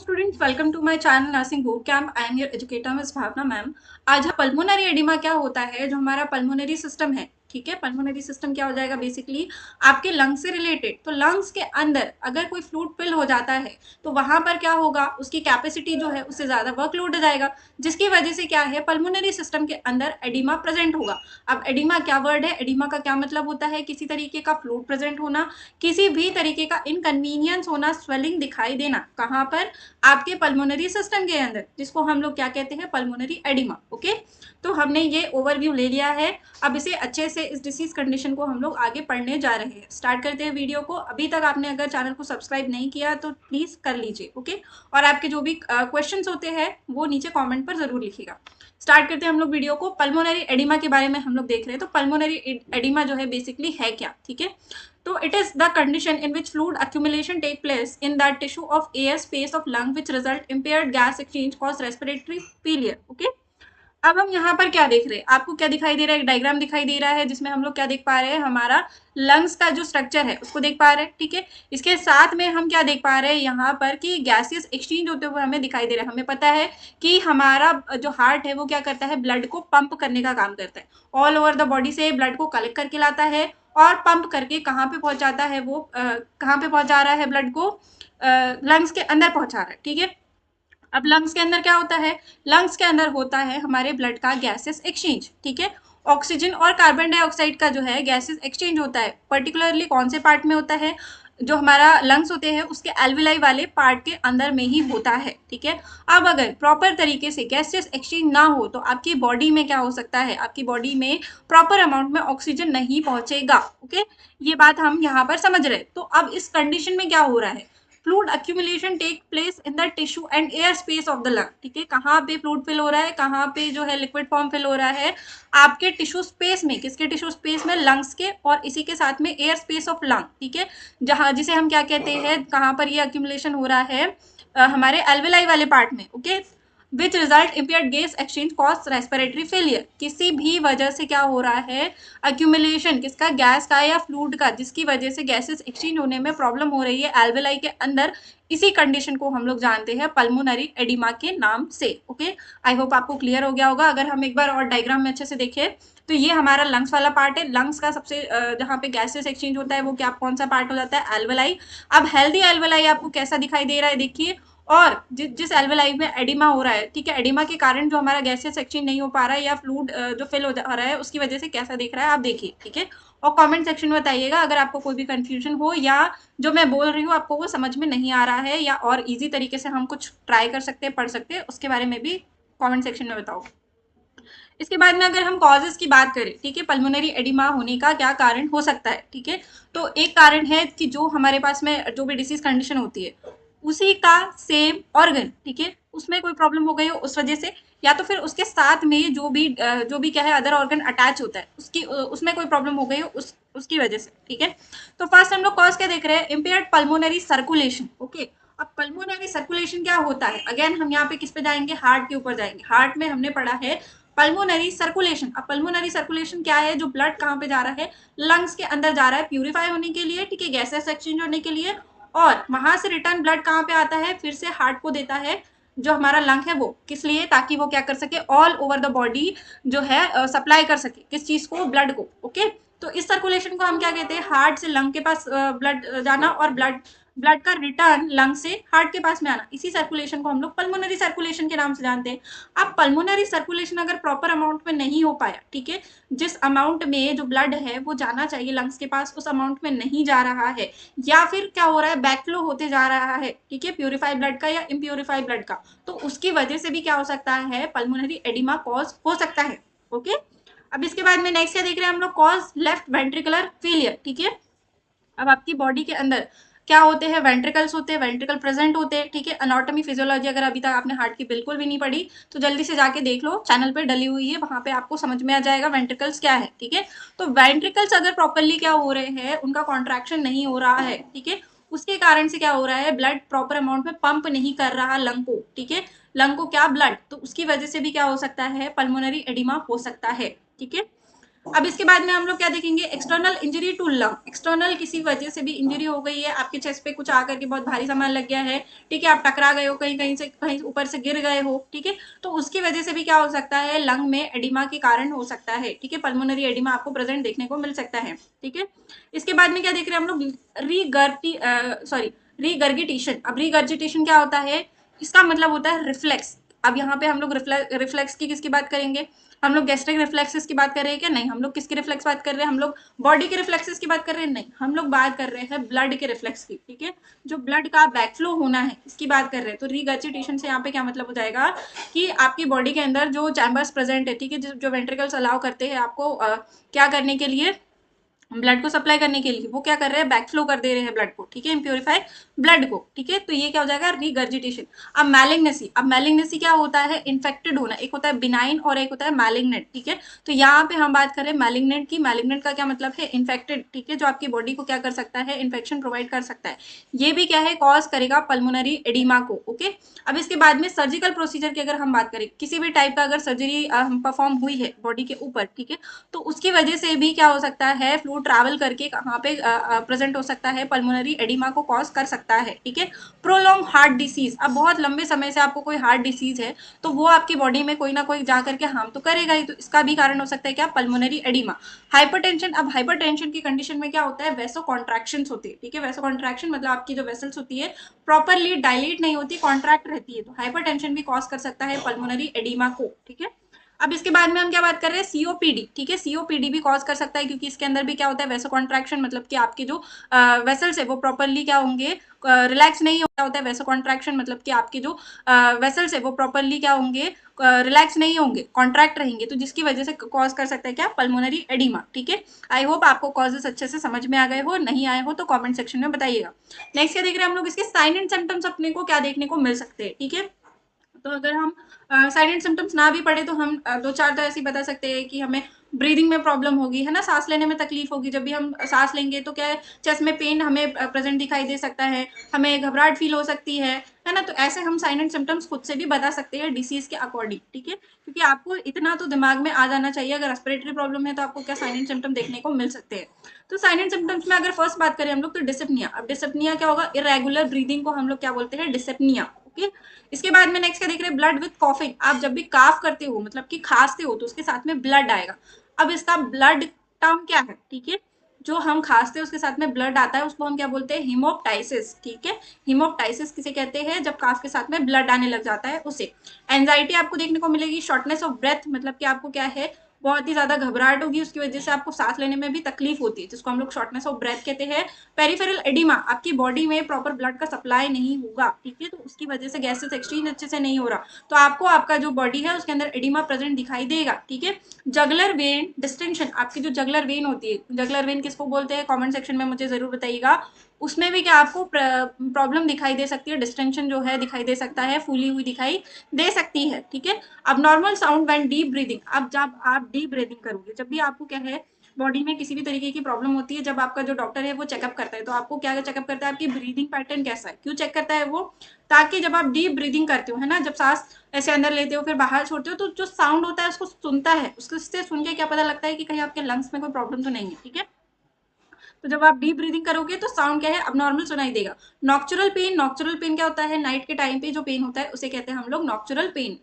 Students, welcome to my channel nursing book camp. I am your educator miss Bhavna ma'am. आज pulmonary edema क्या होता है, जो हमारा पल्मोनरी सिस्टम है, ठीक है। पल्मोनरी सिस्टम क्या हो जाएगा, बेसिकली आपके लंग्स से रिलेटेड। तो लंग्स के अंदर अगर कोई फ्लूइड फिल हो जाता है तो वहां पर क्या होगा, उसकी कैपेसिटी जो है उससे ज्यादा वर्कलोड हो जाएगा, जिसकी वजह से क्या है, पल्मोनरी सिस्टम के अंदर एडिमा प्रेजेंट होगा। अब एडिमा क्या वर्ड है, एडिमा का क्या मतलब होता है, किसी तरीके का फ्लूइड प्रेजेंट होना, किसी भी तरीके का इनकन्वीनियंस होना, स्वेलिंग दिखाई देना, कहां पर, आपके पल्मोनरी सिस्टम के अंदर, जिसको हम लोग क्या कहते हैं, पल्मोनरी एडिमा। ओके, तो हमने ये ओवरव्यू ले लिया है। अब इसे अच्छे से, इस डिसीज कंडीशन को हम लोग आगे पढ़ने जा रहे हैं। स्टार्ट करते हैं वीडियो को। अभी तक आपने अगर चैनल को सब्सक्राइब नहीं किया तो प्लीज कर लीजिए। ओके, और आपके जो भी क्वेश्चंस होते हैं वो नीचे कमेंट पर जरूर लिखिएगा। स्टार्ट करते हैं हम लोग वीडियो को। पल्मोनरी एडिमा के बारे में हम लोग देख रहे हैं। तो पल्मोनरी एडिमा जो है बेसिकली है क्या, ठीक है। तो it is the condition in which fluid accumulation take place in that tissue of air space of lung which result impaired gas exchange cause respiratory failure. Okay, अब हम यहाँ पर क्या देख रहे हैं, आपको क्या दिखाई दे रहा है, एक डायग्राम दिखाई दे रहा है जिसमें हम लोग क्या देख पा रहे हैं, हमारा लंग्स का जो स्ट्रक्चर है उसको देख पा रहे हैं, ठीक है। इसके साथ में हम क्या देख पा रहे हैं यहाँ पर कि गैसेस एक्सचेंज होते हुए हमें दिखाई दे रहा है। हमें पता है कि हमारा जो हार्ट है वो क्या करता है, ब्लड को पंप करने का काम करता है। ऑल ओवर द बॉडी से ब्लड को कलेक्ट करके लाता है और पंप करके कहाँ पे पहुंचाता है, वो कहाँ पे पहुंचा रहा है, ब्लड को लंग्स के अंदर पहुंचा रहा है, ठीक है। अब लंग्स के अंदर क्या होता है, लंग्स के अंदर होता है हमारे ब्लड का गैसेस एक्सचेंज, ठीक है। ऑक्सीजन और कार्बन डाइऑक्साइड का जो है गैसेस एक्सचेंज होता है, पर्टिकुलरली कौन से पार्ट में होता है, जो हमारा लंग्स होते हैं उसके एल्विलाई वाले पार्ट के अंदर में ही होता है, ठीक है। अब अगर प्रॉपर तरीके से गैसेस एक्सचेंज ना हो तो आपकी बॉडी में क्या हो सकता है, आपकी बॉडी में प्रॉपर अमाउंट में ऑक्सीजन नहीं पहुंचेगा। ओके, ये बात हम यहाँ पर समझ रहे हैं। तो अब इस कंडीशन में क्या हो रहा है, fluid accumulation take place in the tissue and air space of the lung, ठीक है। कहाँ पे फ्लूइड फिल हो रहा है, कहाँ पे जो है लिक्विड फॉर्म फिल हो रहा है, आपके टिश्यू स्पेस में, किसके टिश्यू स्पेस में, लंग्स के, और इसी के साथ में एयर स्पेस ऑफ लंग, ठीक है। जहाँ, जिसे हम क्या कहते हैं, कहाँ पर ये अक्यूमुलेशन हो रहा है, हमारे एल्वेलाई वाले पार्ट में। Okay, which result impaired gas exchange cause respiratory failure, किसी भी वजह से क्या हो रहा है, अक्यूमुलेशन किसका, गैस का या फ्लूइड का, जिसकी वजह से गैसेस एक्सचेंज होने में प्रॉब्लम हो रही है एल्वेलाई के अंदर। इसी कंडीशन को हम लोग जानते हैं पल्मोनरी एडिमा के नाम से। ओके, आई होप आपको क्लियर हो गया होगा। अगर हम एक बार और डायग्राम में अच्छे से देखें तो ये हमारा लंग्स वाला पार्ट है। लंग्स का सबसे जहाँ पे गैसेस एक्सचेंज होता है वो क्या, कौन सा पार्ट हो जाता है, एल्वेलाई। अब हेल्दी एल्वेलाई आपको कैसा दिखाई दे रहा है, देखिए। और जिस एल्वेलाई में एडिमा हो रहा है, ठीक है, एडिमा के कारण जो हमारा गैसेस एक्सचेंज नहीं हो पा रहा है या फ्लूइड जो फिल हो रहा है उसकी वजह से कैसा दिख रहा है, आप देखिए, ठीक है। और कमेंट सेक्शन में बताइएगा अगर आपको कोई भी कंफ्यूजन हो या जो मैं बोल रही हूँ आपको वो समझ में नहीं आ रहा है, या और इजी तरीके से हम कुछ ट्राई कर सकते हैं, पढ़ सकते हैं, उसके बारे में भी कमेंट सेक्शन में बताओ। इसके बाद में अगर हम कॉजेस की बात करें, ठीक है, पल्मोनरी एडिमा होने का क्या कारण हो सकता है, ठीक है। तो एक कारण है कि जो हमारे पास में जो भी डिसीज कंडीशन होती है उसी का सेम ऑर्गन, ठीक है, उसमें कोई प्रॉब्लम हो गई हो उस वजह से, या तो फिर उसके साथ में जो भी क्या है अदर ऑर्गन अटैच होता है उसकी उसमें कोई प्रॉब्लम हो गई हो उसकी वजह से, ठीक है। तो फर्स्ट हम लोग कॉज क्या देख रहे हैं, इम्पेयर्ड पल्मोनरी सर्कुलेशन। ओके, अब पल्मोनरी सर्कुलेशन क्या होता है, अगेन हम यहाँ पे किस पे जाएंगे, हार्ट के ऊपर जाएंगे। हार्ट में हमने पढ़ा है पल्मोनरी सर्कुलेशन। अब पल्मोनरी सर्कुलेशन क्या है, जो ब्लड कहाँ पे जा रहा है, लंग्स के अंदर जा रहा है प्यूरिफाई होने के लिए, ठीक है, गैसेस एक्सचेंज होने के लिए, और वहां से रिटर्न ब्लड कहाँ पे आता है, फिर से हार्ट को देता है जो हमारा लंग है, वो किस लिए, ताकि वो क्या कर सके, ऑल ओवर द बॉडी जो है सप्लाई कर सके किस चीज को, ब्लड को। ओके, तो इस सर्कुलेशन को हम क्या कहते हैं, हार्ट से लंग के पास ब्लड जाना और ब्लड ब्लड का रिटर्न लंग से हार्ट के पास में आना, इसी सर्कुलेशन को हम लोग पल्मोनरी सर्कुलेशन के नाम से जानते हैं। अब पल्मोनरी सर्कुलेशन अगर प्रॉपर अमाउंट में नहीं हो पाया, ठीक है, जिस अमाउंट में जो ब्लड है वो जाना चाहिए लंग्स के पास उस अमाउंट में नहीं जा रहा है, या फिर क्या हो रहा है, बैकफ्लो होते जा रहा है, ठीक है, प्यूरिफाइड ब्लड का या इम्प्यूरिफाइड ब्लड का, तो उसकी वजह से भी क्या हो सकता है, पल्मोनरी एडिमा कॉज हो सकता है। ओके, अब इसके बाद में नेक्स्ट क्या देख रहे हैं हम लोग, कॉज लेफ्ट वेंट्रिकुलर फेलियर, ठीक है। अब आपकी बॉडी के अंदर क्या होते हैं, वेंट्रिकल्स होते हैं, वेंट्रिकल प्रेजेंट होते हैं, ठीक है। एनाटॉमी फिजियोलॉजी अगर अभी तक आपने हार्ट की बिल्कुल भी नहीं पढ़ी तो जल्दी से जाके देख लो, चैनल पे डली हुई है, वहां पे आपको समझ में आ जाएगा वेंट्रिकल्स क्या है, ठीक है। तो वेंट्रिकल्स अगर प्रॉपरली क्या हो रहे हैं, उनका कॉन्ट्रैक्शन नहीं हो रहा है, ठीक है, उसके कारण से क्या हो रहा है, ब्लड प्रॉपर अमाउंट में पंप नहीं कर रहा लंग को, ठीक है, लंग को क्या, ब्लड, तो उसकी वजह से भी क्या हो सकता है, पल्मोनरी एडिमा हो सकता है, ठीक है। अब इसके बाद में हम लोग क्या देखेंगे, external injury to lung. External किसी वजह से भी इंजरी हो गई है, आपके चेस्ट पे कुछ आकर के बहुत भारी सामान लग गया है, ठीक है, आप टकरा गए हो, कहीं कहीं से कहीं ऊपर से गिर गए हो, ठीक है, तो उसकी वजह से भी क्या हो सकता है, लंग में एडिमा के कारण हो सकता है, ठीक है, पल्मोनरी एडिमा आपको प्रेजेंट देखने को मिल सकता है, ठीक है। इसके बाद में क्या देख रहे हैं हम लोग, रीगर्गिटेशन। अब रीगर्जिटेशन क्या होता है, इसका मतलब होता है रिफ्लेक्स। अब यहाँ पे हम लोग रिफ्लेक्स की किसकी बात करेंगे, हम लोग गैस्ट्रिक रिफ्लेक्सेस की बात कर रहे हैं क्या, नहीं, हम लोग किसकी रिफ्लेक्स बात कर रहे हैं, हम लोग बॉडी के रिफ्लेक्सेस की बात कर रहे हैं, नहीं, हम लोग बात कर रहे हैं ब्लड के रिफ्लेक्स की, ठीक है, जो ब्लड का बैकफ्लो होना है इसकी बात कर रहे हैं। तो रीगर्जिटेशन से यहाँ पे क्या मतलब हो जाएगा कि आपकी बॉडी के अंदर जो चैम्बर्स प्रेजेंट है, ठीक है, जो वेंट्रिकल्स अलाउ करते हैं आपको क्या करने के लिए, ब्लड को सप्लाई करने के लिए, वो क्या कर रहे हैं, बैकफ्लो कर दे रहे हैं ब्लड को, ठीक है, इम्प्योरीफाई ब्लड को, ठीक है, तो ये क्या हो जाएगा, रीगर्जिटेशन। अब मैलिग्नेसी, अब मैलिग्नेसी क्या होता है, इन्फेक्टेड होना, एक होता है बिनाइन और एक होता है मैलिग्नेंट, ठीक है, तो यहाँ पे हम बात करें मैलिग्नेंट की, मैलिग्नेंट का क्या मतलब है, इन्फेक्टेड, ठीक है, जो आपकी बॉडी को क्या कर सकता है, इन्फेक्शन प्रोवाइड कर सकता है, ये भी क्या है, कॉज करेगा पल्मोनरी एडिमा को, ओके। अब इसके बाद में सर्जिकल प्रोसीजर की अगर हम बात करें, किसी भी टाइप का अगर सर्जरी परफॉर्म हुई है बॉडी के ऊपर, ठीक है, तो उसकी वजह से भी क्या हो सकता है, फ्लूइड ट्रैवल करके कहाँ पे प्रेजेंट हो सकता है, पल्मोनरी एडिमा को कॉज कर सकता है, ठीक है। प्रोलॉन्ग हार्ट डिसीज, अब बहुत लंबे समय से आपको कोई हार्ट डिसीज है तो वो आपकी बॉडी में कोई ना कोई जा करके हार्म तो करेगा ही, तो इसका भी कारण हो सकता है क्या, पल्मोनरी एडिमा। हाइपरटेंशन, अब हाइपरटेंशन की कंडीशन में क्या होता है, वेसो कॉन्ट्रैक्शंस होती है, ठीक है, वेसो कॉन्ट्रैक्शन मतलब आपकी जो वेसल्स होती है प्रॉपरली डायलेट नहीं होती, कॉन्ट्रैक्ट रहती है, तो हाइपरटेंशन भी कॉज कर सकता है पल्मोनरी एडिमा को, ठीक है। अब इसके बाद में हम क्या बात कर रहे हैं, सीओपीडी, ठीक है, सीओपीडी भी कॉज कर सकता है क्योंकि इसके अंदर भी क्या होता है, वेसो कॉन्ट्रैक्शन, मतलब कि आपके जो वेसल्स है वो प्रॉपरली क्या होंगे, रिलैक्स नहीं होता है, वेसो कॉन्ट्रैक्शन मतलब कि आपके जो वेसल्स है वो प्रॉपरली क्या होंगे, रिलैक्स नहीं होंगे, कॉन्ट्रैक्ट रहेंगे, तो जिसकी वजह से कॉज कर सकता है क्या, पल्मोनरी एडिमा, ठीक है। आई होप आपको कॉजेस अच्छे से समझ में आ गए हो, नहीं आए हो तो कॉमेंट सेक्शन में बताइएगा। नेक्स्ट क्या देख रहे हैं हम लोग, इसके साइन एंड सिम्टम्स अपने को क्या देखने को मिल सकते हैं, ठीक है। तो अगर हम साइलेंट सिम्टम्स ना भी पढ़े तो हम दो चार तो ऐसे ही बता सकते हैं कि हमें ब्रीदिंग में प्रॉब्लम होगी, है ना, सांस लेने में तकलीफ होगी, जब भी हम सांस लेंगे तो क्या है, चेस्ट में पेन हमें प्रेजेंट दिखाई दे सकता है, हमें घबराहट फील हो सकती है ना, तो ऐसे हम साइलेंट सिम्टम्स खुद से भी बता सकते हैं डिसीज के अकॉर्डिंग, ठीक है, क्योंकि आपको इतना तो दिमाग में आ जाना चाहिए, अगर रेस्पिरेटरी प्रॉब्लम है तो आपको क्या साइलेंट सिम्टम देखने को मिल सकते हैं। तो साइलेंट सिम्टम्स में अगर फर्स्ट बात करें हम लोग तो डिस्पनिया। अब डिस्पनिया क्या होगा, इरेगुलर ब्रीदिंग को हम लोग क्या बोलते हैं, डिस्पनिया, ओके। इसके बाद में नेक्स्ट क्या देख रहे हैं, ब्लड विद कॉफिंग। आप जब भी काफ करते हो मतलब कि खांसते हो तो उसके साथ में ब्लड आएगा। अब इसका ब्लड टर्म क्या है, ठीक है, जो हम खांसते हैं उसके साथ में ब्लड आता है उसको हम क्या बोलते हैं, हिमोप्टाइसिस, ठीक है। हिमोप्टाइसिस किसे कहते हैं, जब काफ के साथ में ब्लड आने लग जाता है उसे। एंजाइटी आपको देखने को मिलेगी, शॉर्टनेस ऑफ ब्रेथ मतलब कि आपको क्या है, बहुत ही ज्यादा घबराहट होगी, उसकी वजह से आपको सांस लेने में भी तकलीफ होती है, जिसको हम लोग शॉर्टनेस ऑफ ब्रेथ कहते हैं। पेरिफेरल एडिमा, आपकी बॉडी में प्रॉपर ब्लड का सप्लाई नहीं होगा, ठीक है, तो उसकी वजह से गैसेस एक्सचेंज अच्छे से नहीं हो रहा, तो आपको आपका जो बॉडी है उसके अंदर एडिमा प्रेजेंट दिखाई देगा, ठीक है। जगलर वेन डिस्टिंक्शन, आपकी जो जगलर वेन होती है, जगलर वेन किसको बोलते हैं, कमेंट सेक्शन में मुझे जरूर बताइएगा। उसमें भी क्या आपको प्रॉब्लम दिखाई दे सकती है, डिस्टिंक्शन जो है दिखाई दे सकता है, फूली हुई दिखाई दे सकती है, ठीक है। अब normal sound when deep breathing, अब जब आप डीप ब्रीदिंग करोगे, जब भी आपको क्या है बॉडी में किसी भी तरीके की प्रॉब्लम होती है, जब आपका जो डॉक्टर है वो चेकअप करता है तो आपको क्या चेकअप करता है, आपकी ब्रीदिंग पैटर्न कैसा है, क्यों चेक करता है वो, ताकि जब आप डीप ब्रीदिंग करते हो, है ना, जब सांस ऐसे अंदर लेते हो फिर बाहर छोड़ते हो तो जो साउंड होता है उसको सुनता है, उससे सुन के क्या पता लगता है कि कहीं आपके लंग्स में कोई प्रॉब्लम तो नहीं है, ठीक है। तो जब आप डीप ब्रीदिंग करोगे तो साउंड क्या है, अब नॉर्मल सुनाई देगा। नॉक्चुरल पेन, नॉक्चुरल पेन क्या होता है, नाइट के टाइम पे जो पेन होता है उसे कहते हैं हम लोग नॉक्चुरल पेन।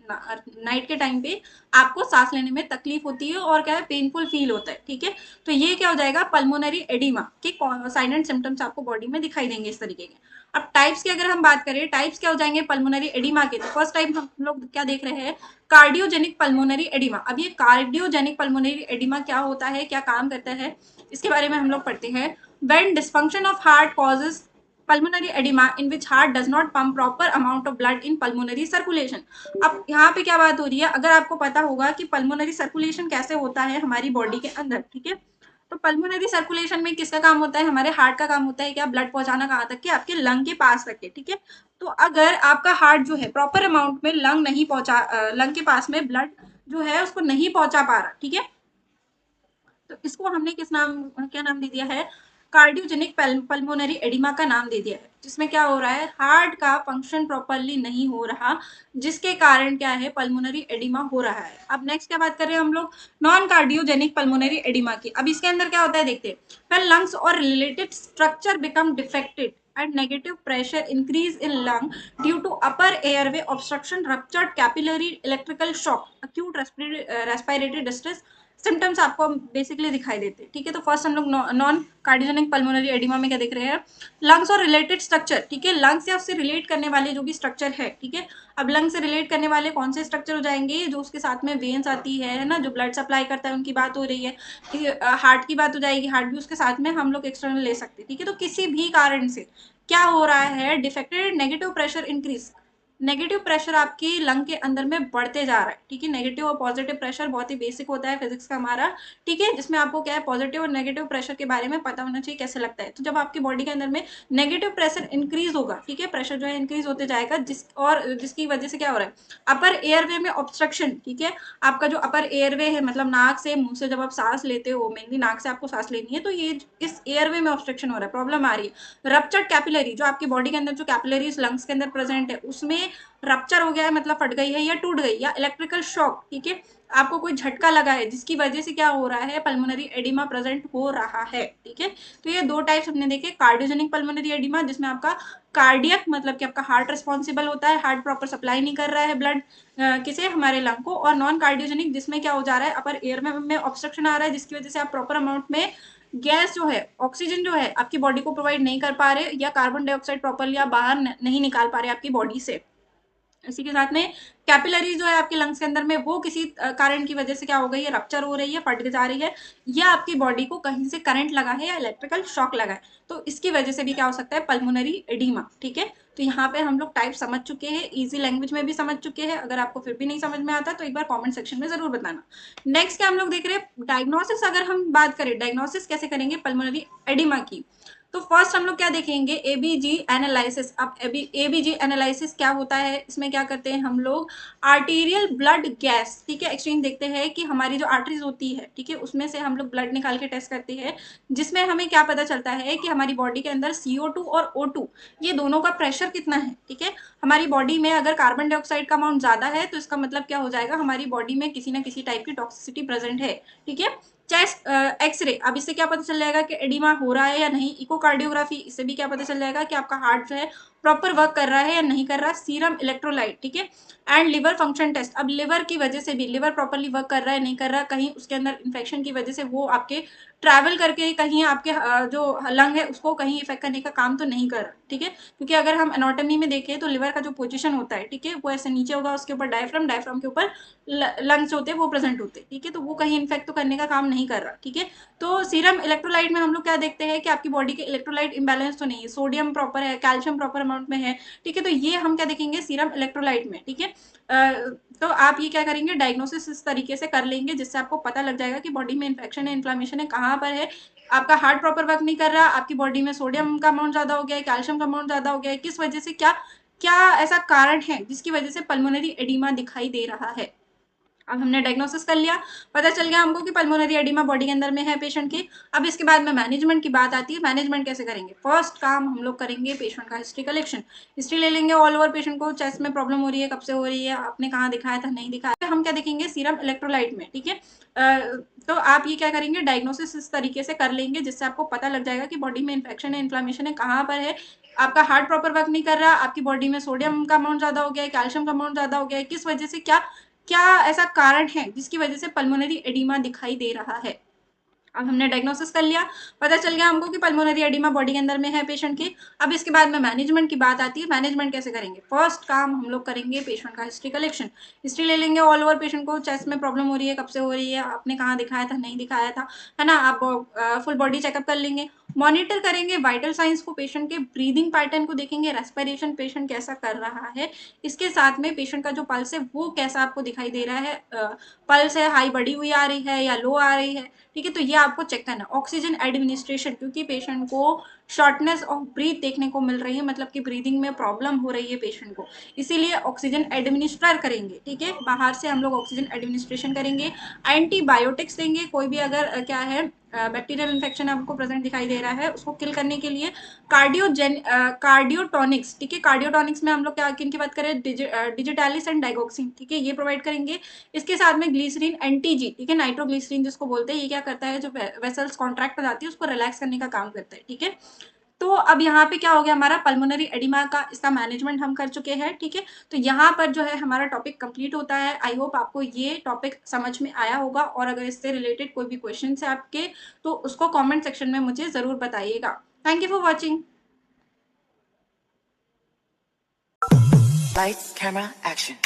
नाइट के टाइम पे आपको सांस लेने में तकलीफ होती है और क्या है, पेनफुल फील होता है, ठीक है। तो ये क्या हो जाएगा, पल्मोनरी एडिमा के साइन एंड सिम्टम्स आपको बॉडी में दिखाई देंगे इस तरीके के। अब टाइप्स की अगर हम बात करें, टाइप्स क्या हो जाएंगे पल्मोनरी एडिमा के, तो फर्स्ट टाइप हम लोग क्या देख रहे हैं, कार्डियोजेनिक पल्मोनरी एडिमा। अब ये कार्डियोजेनिक पल्मोनरी एडिमा क्या होता है, क्या काम करता है, इसके बारे में हम लोग पढ़ते हैं। When dysfunction of heart causes pulmonary edema in which heart does not pump proper amount of blood in pulmonary circulation। अब यहाँ पे क्या बात हो रही है, अगर आपको पता होगा कि पल्मोनरी सर्कुलेशन कैसे होता है हमारी बॉडी के अंदर, ठीक है, तो पल्मोनरी सर्कुलेशन में किसका काम होता है, हमारे हार्ट का काम होता है क्या, ब्लड पहुंचाना कहाँ तक के, आपके लंग के पास तक के, ठीक है। तो अगर आपका हार्ट जो है प्रॉपर अमाउंट में लंग नहीं पहुंचा, लंग के पास में ब्लड जो है उसको नहीं पहुंचा पा रहा, ठीक है, तो इसको हमने किस नाम, क्या नाम दे दिया है, कार्डियोजेनिक पल्मोनरी एडिमा का नाम दे दिया है, जिसमें क्या हो रहा है, हार्ट का फंक्शन प्रॉपरली नहीं हो रहा, जिसके कारण क्या है, पल्मोनरी एडिमा हो रहा है। अब नेक्स्ट क्या बात कर रहे हैं हम लोग, नॉन कार्डियोजेनिक पल्मोनरी एडिमा की। अब इसके अंदर क्या होता है देखते हैं, व्हेन लंग्स और related structure become defected and negative pressure increase in lung due to upper airway obstruction, ruptured capillary, electrical shock, acute respiratory distress symptoms आपको बेसिकली दिखाई देते हैं। ठीक है, तो फर्स्ट हम लोग नॉन कार्डियोजेनिक पल्मोनरी एडिमा में क्या देख रहे हैं, लंग्स और रिलेटेड स्ट्रक्चर। ठीक है, लंग्स या उससे रिलेट करने वाले जो भी स्ट्रक्चर है। ठीक है, अब लंग से रिलेट करने वाले कौन से स्ट्रक्चर हो जाएंगे, जो उसके साथ में वेन्स आती है ना, जो ब्लड सप्लाई करता है, उनकी बात हो रही है। हार्ट की बात हो जाएगी, हार्ट भी उसके साथ में हम लोग एक्सटर्नल ले सकते हैं। ठीक है, तो किसी भी कारण से क्या हो रहा है, defected negative pressure increase, negative pressure आपकी लंग के अंदर में बढ़ते जा रहा है। ठीक है, नेगेटिव और पॉजिटिव प्रेशर बहुत ही बेसिक होता है फिजिक्स का हमारा। ठीक है, जिसमें आपको क्या है, पॉजिटिव और नेगेटिव प्रेशर के बारे में पता होना चाहिए कैसे लगता है। तो जब आपकी बॉडी के अंदर में नेगेटिव प्रेशर इंक्रीज होगा, ठीक है, प्रेशर जो है इंक्रीज होते जाएगा, जिसकी वजह से क्या हो रहा है, अपर एयरवे में ऑब्स्ट्रक्शन। ठीक है, आपका जो अपर एयरवे है, मतलब नाक से मुंह से जब आप सांस लेते हो, मेनली नाक से आपको सांस लेनी है, तो ये इस एयरवे में ऑब्स्ट्रक्शन हो रहा है, प्रॉब्लम आ रही है। रप्चर्ड कैपिलरी, जो आपकी बॉडी के अंदर जो कैपिलरीज लंग्स के अंदर प्रेजेंट है, उसमें रप्चर हो गया है, मतलब फट गई है या टूट गई, या इलेक्ट्रिकल शॉक। ठीक है, आपको कोई झटका लगा है, जिसकी वजह से क्या हो रहा है, पल्मोनरी एडिमा प्रेजेंट हो रहा है। ठीक है, तो ये दो टाइप्स हमने देखे, कार्डियोजेनिक पल्मोनरी एडिमा जिसमें आपका कार्डियक मतलब कि आपका हार्ट रिस्पॉन्सिबल होता है, हार्ट प्रॉपर सप्लाई नहीं कर रहा है ब्लड किसे, हमारे लंग को, और नॉन कार्डियोजेनिक जिसमें क्या हो जा रहा है, अपर एयर में ऑब्स्ट्रक्शन आ रहा है, जिसकी वजह से आप प्रॉपर अमाउंट में गैस जो है, ऑक्सीजन जो है आपकी बॉडी को प्रोवाइड नहीं कर पा रहे, या कार्बन डाइऑक्साइड प्रॉपरली आप बाहर नहीं निकाल पा रहे आपकी बॉडी से। इसी के साथ में कैपिलरी जो है आपके लंग्स के अंदर में, वो किसी कारण की वजह से क्या हो गई है, रप्चर हो रही है, फट जा रही है, या आपकी बॉडी को कहीं से करंट लगा है या इलेक्ट्रिकल शॉक लगा है, तो इसकी वजह से भी क्या हो सकता है, पल्मोनरी एडिमा। ठीक है, तो यहाँ पे हम लोग टाइप समझ चुके हैं, इजी लैंग्वेज में भी समझ चुके हैं। अगर आपको फिर भी नहीं समझ में आता तो एक बार कॉमेंट सेक्शन में जरूर बताना। नेक्स्ट क्या हम लोग देख रहे हैं, डायग्नोसिस। अगर हम बात करें डायग्नोसिस कैसे करेंगे पल्मोनरी एडिमा की, तो फर्स्ट हम लोग क्या देखेंगे, एबीजी एनालिसिस। अब एबीजी एनालिसिस क्या होता है, इसमें क्या करते हैं हम लोग, आर्टीरियल ब्लड गैस, ठीक है, एक्सचेंज देखते हैं कि हमारी जो आर्टरीज होती है, ठीक है, उसमें से हम लोग ब्लड निकाल के टेस्ट करते हैं, जिसमें हमें क्या पता चलता है कि हमारी बॉडी के अंदर CO2 और O2 ये दोनों का प्रेशर कितना है। ठीक है, हमारी बॉडी में अगर कार्बन डाइऑक्साइड का अमाउंट ज्यादा है, तो इसका मतलब क्या हो जाएगा, हमारी बॉडी में किसी ना किसी टाइप की टॉक्सिसिटी प्रेजेंट है। ठीक है, चेस्ट एक्सरे, अब इससे क्या पता चल जाएगा कि एडिमा हो रहा है या नहीं। इकोकार्डियोग्राफी, इससे भी क्या पता चल जाएगा कि आपका हार्ट जो है प्रॉपर वर्क कर रहा है या नहीं कर रहा। सीरम इलेक्ट्रोलाइट, ठीक है, एंड लिवर फंक्शन टेस्ट। अब लिवर की वजह से भी, लिवर प्रॉपरली वर्क कर रहा है नहीं कर रहा, कहीं उसके अंदर इन्फेक्शन की वजह से वो आपके ट्रैवल करके कहीं आपके जो लंग है उसको कहीं इफेक्ट करने का काम तो नहीं कर रहा। ठीक है, क्योंकि अगर हम एनाटॉमी में देखें तो लिवर का जो पोजीशन होता है, ठीक है, वो ऐसे नीचे होगा, उसके ऊपर डायफ्राम, डायफ्राम के ऊपर लंग्स होते हैं वो प्रेजेंट होते हैं। ठीक है, तो वो कहीं इन्फेक्ट तो करने का काम नहीं कर रहा। ठीक है, तो सीरम इलेक्ट्रोलाइट में हम लोग क्या देखते हैं कि आपकी बॉडी के इलेक्ट्रोलाइट इंबैलेंस तो नहीं है, सोडियम प्रॉपर है, कैल्शियम प्रॉपर अमाउंट में है। ठीक है, तो ये हम क्या देखेंगे सीरम इलेक्ट्रोलाइट में। ठीक है, तो आप ये क्या करेंगे, डायग्नोसिस इस तरीके से कर लेंगे, जिससे आपको पता लग जाएगा कि बॉडी में इन्फेक्शन है, इन्फ्लामेशन है, कहाँ पर है, आपका हार्ट प्रॉपर वर्क नहीं कर रहा, आपकी बॉडी में सोडियम का अमाउंट ज्यादा हो गया है, कैल्शियम का अमाउंट ज्यादा हो गया है, किस वजह से, क्या क्या ऐसा कारण है जिसकी वजह से पल्मोनरी एडिमा दिखाई दे रहा है। अब हमने डायग्नोसिस कर लिया, पता चल गया हमको कि पल्मोनरी एडिमा बॉडी के अंदर में है पेशेंट के। अब इसके बाद में मैनेजमेंट की बात आती है। मैनेजमेंट कैसे करेंगे, फर्स्ट काम हम लोग करेंगे पेशेंट का हिस्ट्री कलेक्शन। हिस्ट्री ले लेंगे ऑल ओवर, पेशेंट को चेस्ट में प्रॉब्लम हो रही है, कब से हो रही है, आपने कहाँ दिखाया था, नहीं दिखाया। हम क्या देखेंगे, सीरम इलेक्ट्रोलाइट में। ठीक है, तो आप ये क्या करेंगे, डायग्नोसिस इस तरीके से कर लेंगे जिससे आपको पता लग जाएगा कि बॉडी में इन्फेक्शन है, इन्फ्लामेशन है, कहाँ पर है, आपका हार्ट प्रॉपर वर्क नहीं कर रहा, आपकी बॉडी में सोडियम का अमाउंट ज्यादा हो गया है, कैल्शियम का अमाउंट ज्यादा हो गया है, किस वजह से, क्या क्या ऐसा कारण है जिसकी वजह से पल्मोनरी एडिमा दिखाई दे रहा है। अब हमने डायग्नोसिस कर लिया, पता चल गया हमको कि पल्मोनरी एडिमा बॉडी के अंदर में है पेशेंट के। अब इसके बाद में मैनेजमेंट की बात आती है। मैनेजमेंट कैसे करेंगे, फर्स्ट काम हम लोग करेंगे पेशेंट का हिस्ट्री कलेक्शन। हिस्ट्री ले लेंगे ऑल ओवर, पेशेंट को चेस्ट में प्रॉब्लम हो रही है, कब से हो रही है, आपने कहाँ दिखाया था, नहीं दिखाया था, है ना। आप फुल बॉडी चेकअप कर लेंगे, मॉनिटर करेंगे वाइटल साइंस को, पेशेंट के ब्रीदिंग पैटर्न को देखेंगे, रेस्पिरेशन पेशेंट कैसा कर रहा है, इसके साथ में पेशेंट का जो पल्स है वो कैसा आपको दिखाई दे रहा है, पल्स है हाई बढ़ी हुई आ रही है या लो आ रही है। ठीक है, तो ये आपको चेक करना। ऑक्सीजन एडमिनिस्ट्रेशन, क्योंकि पेशेंट को शॉर्टनेस ऑफ ब्रीथ देखने को मिल रही है, मतलब कि ब्रीदिंग में प्रॉब्लम हो रही है पेशेंट को, इसीलिए ऑक्सीजन एडमिनिस्टर करेंगे। ठीक है, बाहर से हम लोग ऑक्सीजन एडमिनिस्ट्रेशन करेंगे, एंटीबायोटिक्स देंगे, कोई भी अगर क्या है बैक्टीरियल इन्फेक्शन आपको प्रेजेंट दिखाई दे रहा है, उसको किल करने के लिए कार्डियोटॉनिक्स, ठीक है। कार्डियोटॉनिक्स में हम लोग क्या किन की बात करें, डिजिटालिस एंड डाइगोक्सिन, ठीक है, ये प्रोवाइड करेंगे। इसके साथ में ग्लिसरीन एनटीजी, ठीक है, नाइट्रोग्लिसरीन जिसको बोलते हैं, ये क्या करता है, जो वेसल्स कॉन्ट्रैक्ट हो जाती है उसको रिलैक्स करने का काम करता है, ठीक है। तो अब यहाँ पे क्या हो गया, हमारा पल्मोनरी एडिमा का इसका मैनेजमेंट हम कर चुके हैं, ठीक है। तो यहाँ पर जो है हमारा टॉपिक कंप्लीट होता है। आई होप आपको ये टॉपिक समझ में आया होगा, और अगर इससे रिलेटेड कोई भी क्वेश्चन है आपके तो उसको कमेंट सेक्शन में मुझे जरूर बताइएगा। Thank you for watching. Lights, camera, action.